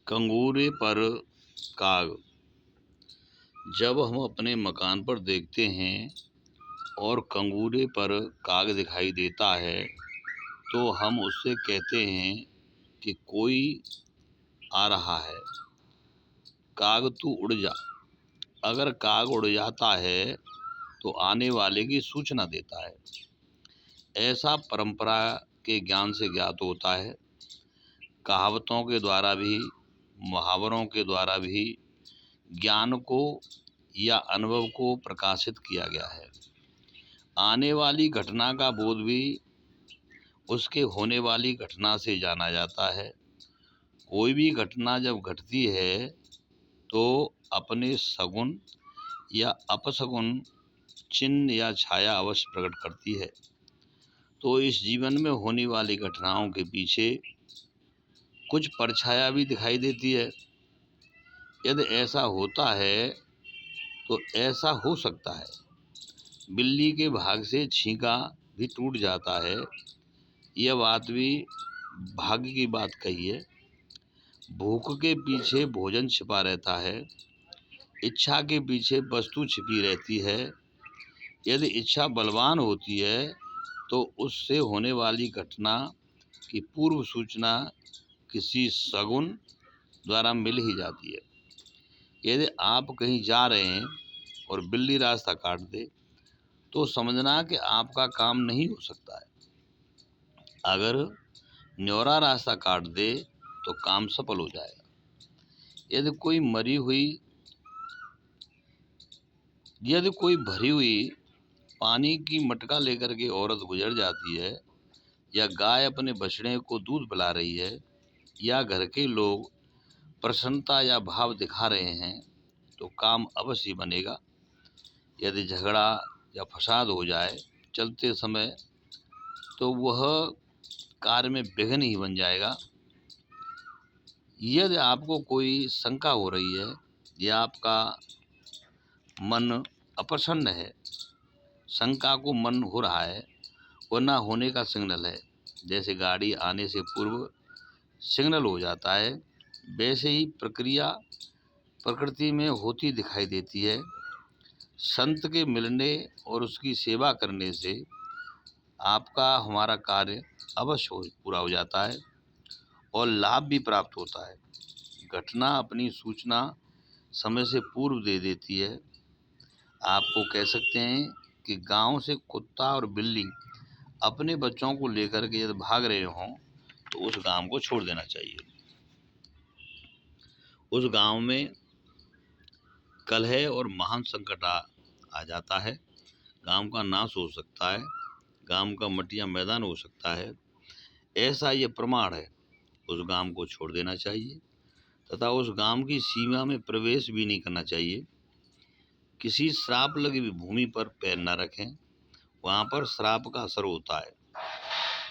कंगूरे पर काग। जब हम अपने मकान पर देखते हैं और कंगूरे पर काग दिखाई देता है तो हम उससे कहते हैं कि कोई आ रहा है, काग तू उड़ जा। अगर काग उड़ जाता है तो आने वाले की सूचना देता है। ऐसा परंपरा के ज्ञान से ज्ञात होता है। कहावतों के द्वारा भी, मुहावरों के द्वारा भी ज्ञान को या अनुभव को प्रकाशित किया गया है। आने वाली घटना का बोध भी उसके होने वाली घटना से जाना जाता है। कोई भी घटना जब घटती है तो अपने सगुन या अपशगुन चिन्ह या छाया अवश्य प्रकट करती है। तो इस जीवन में होने वाली घटनाओं के पीछे कुछ परछाया भी दिखाई देती है। यदि ऐसा होता है तो ऐसा हो सकता है बिल्ली के भाग से छींका भी टूट जाता है। यह बात भी भाग्य की बात कही है। भूख के पीछे भोजन छिपा रहता है, इच्छा के पीछे वस्तु छिपी रहती है। यदि इच्छा बलवान होती है तो उससे होने वाली घटना की पूर्व सूचना किसी सगुन द्वारा मिल ही जाती है। यदि आप कहीं जा रहे हैं और बिल्ली रास्ता काट दे तो समझना कि आपका काम नहीं हो सकता है। अगर न्योरा रास्ता काट दे तो काम सफल हो जाएगा। यदि कोई भरी हुई पानी की मटका लेकर के औरत गुजर जाती है, या गाय अपने बछड़े को दूध पिला रही है, या घर के लोग प्रसन्नता या भाव दिखा रहे हैं तो काम अवश्य बनेगा। यदि झगड़ा या फसाद हो जाए चलते समय तो वह कार्य में विघ्न ही बन जाएगा। यदि आपको कोई शंका हो रही है या आपका मन अप्रसन्न है, शंका को मन हो रहा है, वह ना होने का सिग्नल है। जैसे गाड़ी आने से पूर्व सिग्नल हो जाता है, वैसे ही प्रक्रिया प्रकृति में होती दिखाई देती है। संत के मिलने और उसकी सेवा करने से आपका हमारा कार्य अवश्य पूरा हो जाता है और लाभ भी प्राप्त होता है। घटना अपनी सूचना समय से पूर्व दे देती है। आपको कह सकते हैं कि गांव से कुत्ता और बिल्ली अपने बच्चों को लेकर के यदि भाग रहे हों तो उस गांव को छोड़ देना चाहिए। उस गांव में कलह और महान संकट आ जाता है। गांव का नाश हो सकता है, गांव का मटिया मैदान हो सकता है। ऐसा ये प्रमाण है। उस गांव को छोड़ देना चाहिए तथा उस गांव की सीमा में प्रवेश भी नहीं करना चाहिए। किसी श्राप लगी हुई भूमि पर पैर न रखें, वहाँ पर श्राप का असर होता है।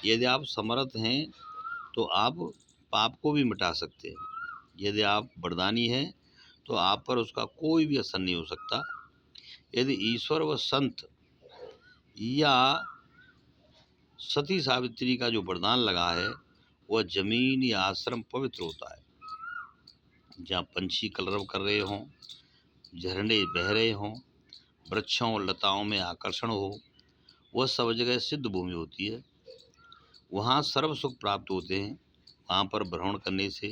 यदि आप समर्थ हैं तो आप पाप को भी मिटा सकते हैं। यदि आप वरदानी हैं तो आप पर उसका कोई भी असर नहीं हो सकता। यदि ईश्वर व संत या सती सावित्री का जो वरदान लगा है वह जमीन या आश्रम पवित्र होता है। जहाँ पंछी कलरव कर रहे हों, झरने बह रहे हों, वृक्षों और लताओं में आकर्षण हो, वह सब जगह सिद्ध भूमि होती है। वहाँ सर्व सुख प्राप्त होते हैं। वहाँ पर भ्रमण करने से,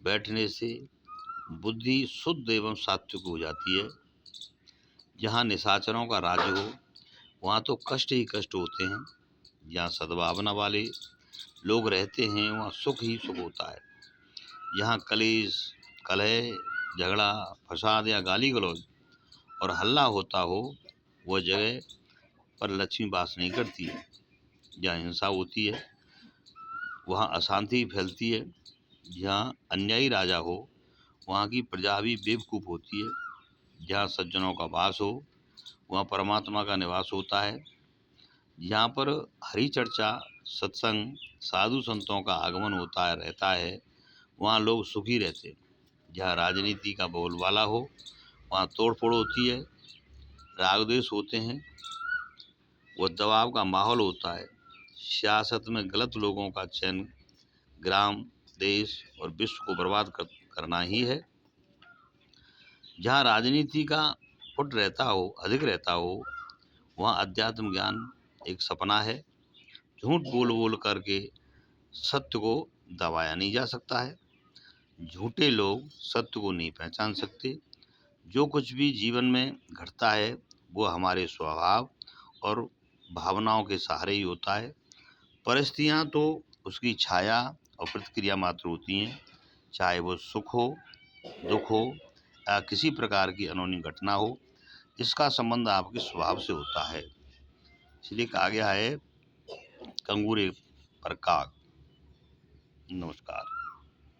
बैठने से बुद्धि शुद्ध एवं सात्विक हो जाती है। जहाँ निशाचरों का राज्य हो वहाँ तो कष्ट ही कष्ट होते हैं। जहाँ सद्भावना वाले लोग रहते हैं वहाँ सुख ही सुख होता है। जहाँ कलेश, कलह, झगड़ा, फसाद या गाली गलौज और हल्ला होता हो वह जगह पर लक्ष्मी वास नहीं करती है। जहाँ हिंसा होती है वहाँ अशांति फैलती है। जहाँ अन्यायी राजा हो वहाँ की प्रजा भी बेवकूफ़ होती है। जहाँ सज्जनों का वास हो वहाँ परमात्मा का निवास होता है। जहाँ पर हरि चर्चा, सत्संग, साधु संतों का आगमन होता है रहता है वहाँ लोग सुखी रहते हैं। जहाँ राजनीति का बोलबाला हो वहाँ तोड़फोड़ होती है, राग द्वेष होते हैं, वह दबाव का माहौल होता है। सियासत में गलत लोगों का चयन ग्राम, देश और विश्व को बर्बाद कर करना ही है। जहाँ राजनीति का फुट अधिक रहता हो, वहाँ अध्यात्म ज्ञान एक सपना है। झूठ बोल बोल करके सत्य को दबाया नहीं जा सकता है। झूठे लोग सत्य को नहीं पहचान सकते। जो कुछ भी जीवन में घटता है वो हमारे स्वभाव और भावनाओं के सहारे ही होता है। परिस्थितियाँ तो उसकी छाया और प्रतिक्रिया मात्र होती हैं, चाहे वो सुख हो, दुख हो या किसी प्रकार की अनहोनी घटना हो। इसका संबंध आपके स्वभाव से होता है। इसलिए कहा गया है कंगूरे पर काग। नमस्कार।